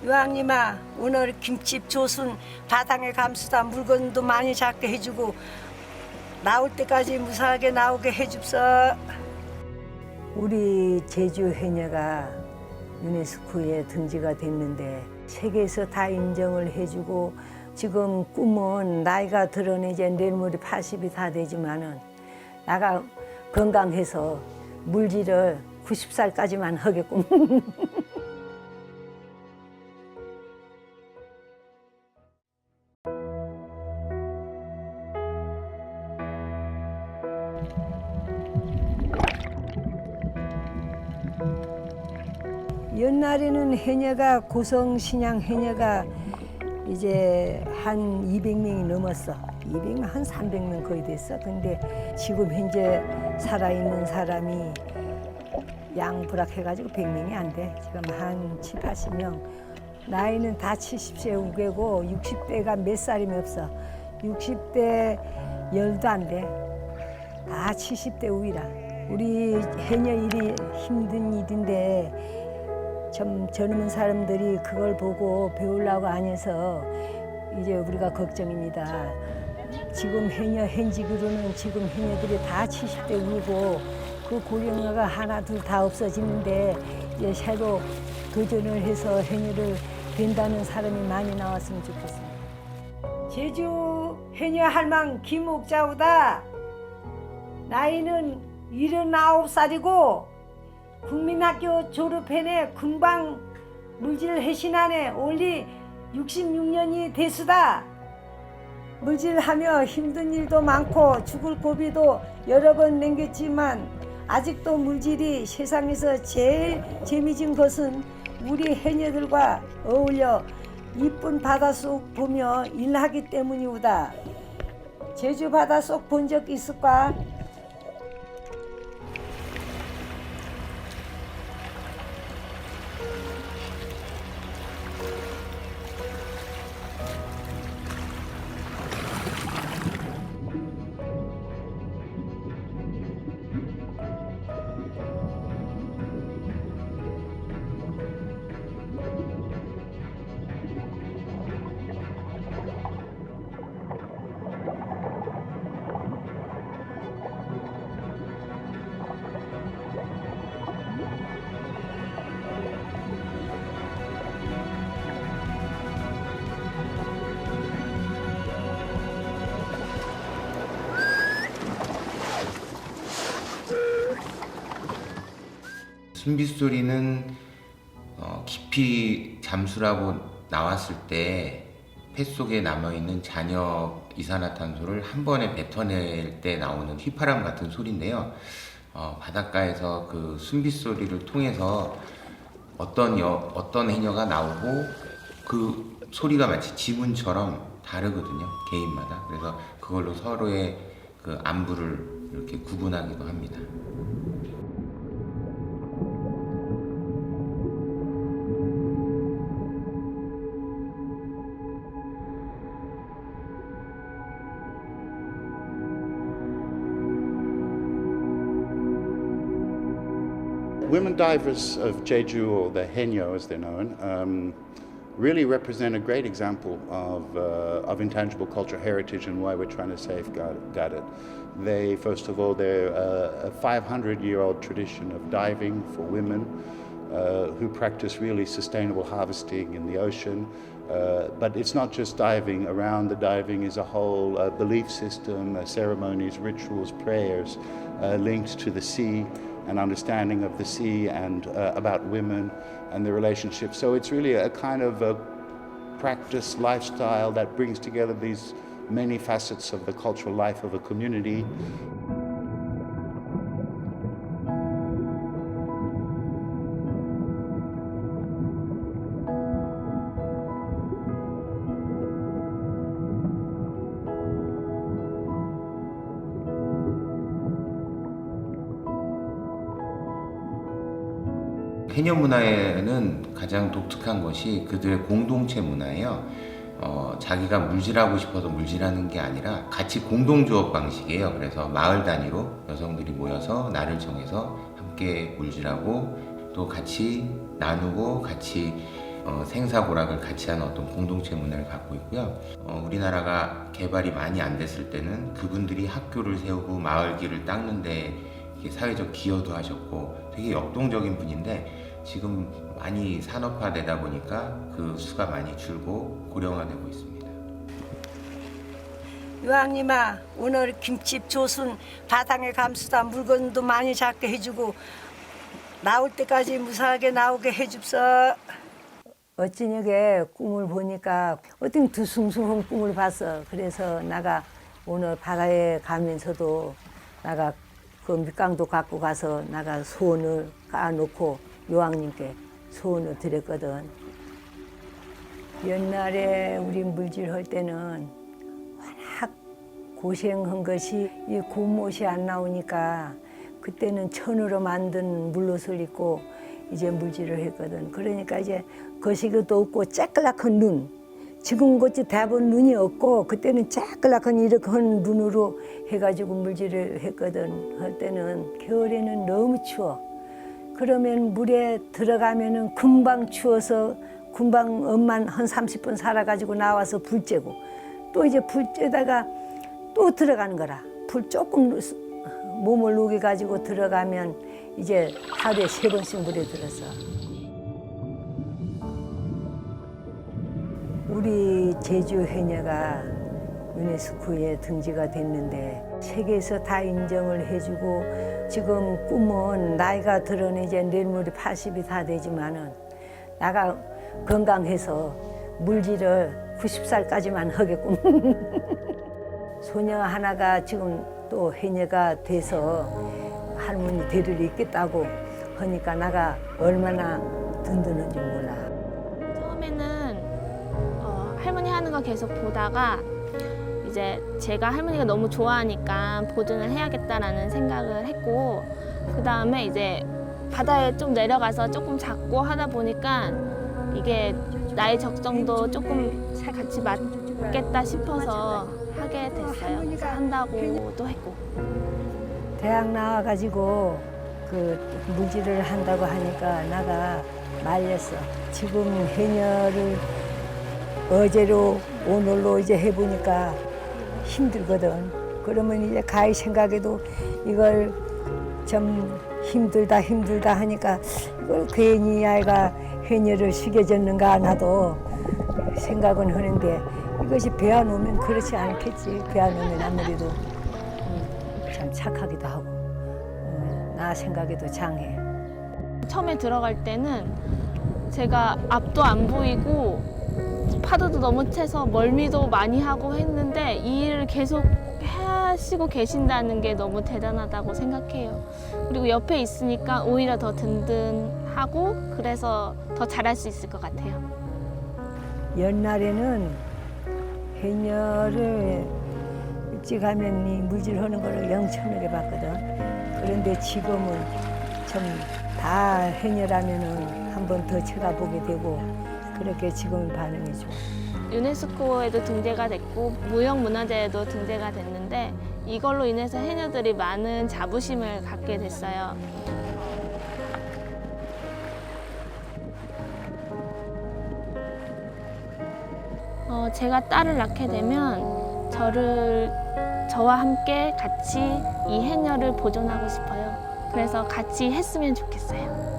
유황님아, 오늘 김치 조순 바닥에 감수다 물건도 많이 잡게 해주고 나올 때까지 무사하게 나오게 해줍소. 우리 제주 해녀가 유네스코에 등재가 됐는데 세계에서 다 인정을 해주고 지금 꿈은 나이가 들어는 이제 내일모레 80이 다 되지만은 나가 건강해서 물질을 90살까지만 하겠군. 옛날에는 해녀가 고성 신양 해녀가 이제 한 200명이 넘었어. 200명 한 300명 거의 됐어. 근데 지금 현재 살아있는 사람이 양부락해가지고 100명이 안 돼. 지금 한 7, 80명. 나이는 다 70세 우개고 60대가 몇 살이면 없어. 60대 열도 안 돼. 다 70대 우이라. 우리 해녀 일이 힘든 일인데 좀 젊은 사람들이 그걸 보고 배우려고 안 해서 이제 우리가 걱정입니다. 지금 해녀 현직으로는 지금 해녀들이 다 70대 우고 그 고령화가 하나 둘 다 없어지는데 이제 새로 도전을 해서 해녀를 된다는 사람이 많이 나왔으면 좋겠습니다. 제주 해녀 할망 김옥자우다. 나이는 79살이고 국민학교 졸업해내 금방 물질 해신하네. 올리 66년이 됐수다. 물질하며 힘든 일도 많고 죽을 고비도 여러 번 남겼지만 아직도 물질이 세상에서 제일 재미진 것은 우리 해녀들과 어울려 이쁜 바닷속 보며 일하기 때문이오다. 제주 바닷속 본 적 있을까? 숨빗소리는 깊이 잠수라고 나왔을 때 폐속에 남아있는 잔여 이산화탄소를 한 번에 뱉어낼 때 나오는 휘파람 같은 소리인데요. 바닷가에서 그 숨빗소리를 통해서 어떤 해녀가 나오고 그 소리가 마치 지문처럼 다르거든요, 개인마다. 그래서 그걸로 서로의 그 안부를 이렇게 구분하기도 합니다. Women divers of Jeju, or the Haenyeo as they're known, really represent a great example of intangible cultural heritage and why we're trying to safeguard it. They, first of all, they're a 500-year-old tradition of diving for women who practice really sustainable harvesting in the ocean. But it's not just diving. Around the diving is a whole belief system, ceremonies, rituals, prayers linked to the sea, an understanding of the sea and about women and the relationship. So it's really a kind of a practice lifestyle that brings together these many facets of the cultural life of a community. 해녀 문화에는 가장 독특한 것이 그들의 공동체 문화예요. 자기가 물질하고 싶어서 물질하는 게 아니라 같이 공동조업 방식이에요. 그래서 마을 단위로 여성들이 모여서 날을 정해서 함께 물질하고 또 같이 나누고 같이 생사고락을 같이 하는 어떤 공동체 문화를 갖고 있고요. 우리나라가 개발이 많이 안 됐을 때는 그분들이 학교를 세우고 마을 길을 닦는데 사회적 기여도 하셨고 되게 역동적인 분인데 지금 많이 산업화되다 보니까 그 수가 많이 줄고 고령화되고 있습니다. 유황님아, 오늘 김집 조순 바탕에 감수다 물건도 많이 잡게 해주고 나올 때까지 무사하게 나오게 해줍소. 어찌녁에 꿈을 보니까 어떤 두숭숭한 꿈을 봤어. 그래서 나가 오늘 바다에 가면서도 나가 그 밑강도 갖고 가서 나가 소원을 까놓고 요왕님께 소원을 드렸거든. 옛날에 우리 물질할 때는 워낙 고생한 것이 이 곰옷이 안 나오니까 그때는 천으로 만든 물옷을 입고 이제 물질을 했거든. 그러니까 이제 거시기도 없고 쬐끌락한 눈. 지금 같이 대부분 눈이 없고 그때는 쬐끌락한 이렇게 한 눈으로 해가지고 물질을 했거든. 할 때는 겨울에는 너무 추워. 그러면 물에 들어가면은 금방 추워서 금방 엄만 한 30분 살아가지고 나와서 불 쬐고 또 이제 불 쬐다가 또 들어가는 거라. 불 조금 몸을 녹여가지고 들어가면 이제 하루에 3번씩 물에 들었어. 우리 제주 해녀가 유네스코에 등재가 됐는데 세계에서 다 인정을 해주고 지금 꿈은 나이가 들어는 이제 내일모레 80이 다 되지만은 나가 건강해서 물질을 90살까지만 하겠군. 소녀 하나가 지금 또 해녀가 돼서 할머니 대를 잇겠다고 하니까 나가 얼마나 든든한지 몰라. 처음에는 할머니 하는 거 계속 보다가 이제 제가 할머니가 너무 좋아하니까 보존을 해야겠다라는 생각을 했고 그 다음에 이제 바다에 좀 내려가서 조금 잡고 하다 보니까 이게 나의 적성도 조금 같이 맞겠다 싶어서 하게 됐어요. 그래서 한다고도 했고. 대학 나와가지고 그 물질을 한다고 하니까 나가 말렸어. 지금 해녀를 어제로 오늘로 이제 해보니까 힘들거든. 그러면 이제 가히 생각해도 이걸 좀 힘들다 하니까 이걸 괜히 아이가 해녀를 시켜줬는가 나도 생각은 하는데 이것이 배워놓으면 그렇지 않겠지. 배워놓으면 아무래도 참 착하기도 하고 나 생각에도 장해. 처음에 들어갈 때는 제가 앞도 안 보이고 파도도 너무 채서 멀미도 많이 하고 했는데 이 일을 계속 하시고 계신다는 게 너무 대단하다고 생각해요. 그리고 옆에 있으니까 오히려 더 든든하고 그래서 더 잘할 수 있을 것 같아요. 옛날에는 해녀를 일찍 하면 이 물질하는 거를 영천하게 봤거든. 그런데 지금은 좀 다 해녀라면은 한 번 더 쳐다보게 되고 그렇게 지금 반응이 좋아. 유네스코에도 등재가 됐고 무형문화재에도 등재가 됐는데 이걸로 인해서 해녀들이 많은 자부심을 갖게 됐어요. 제가 딸을 낳게 되면 저와 함께 같이 이 해녀를 보존하고 싶어요. 그래서 같이 했으면 좋겠어요.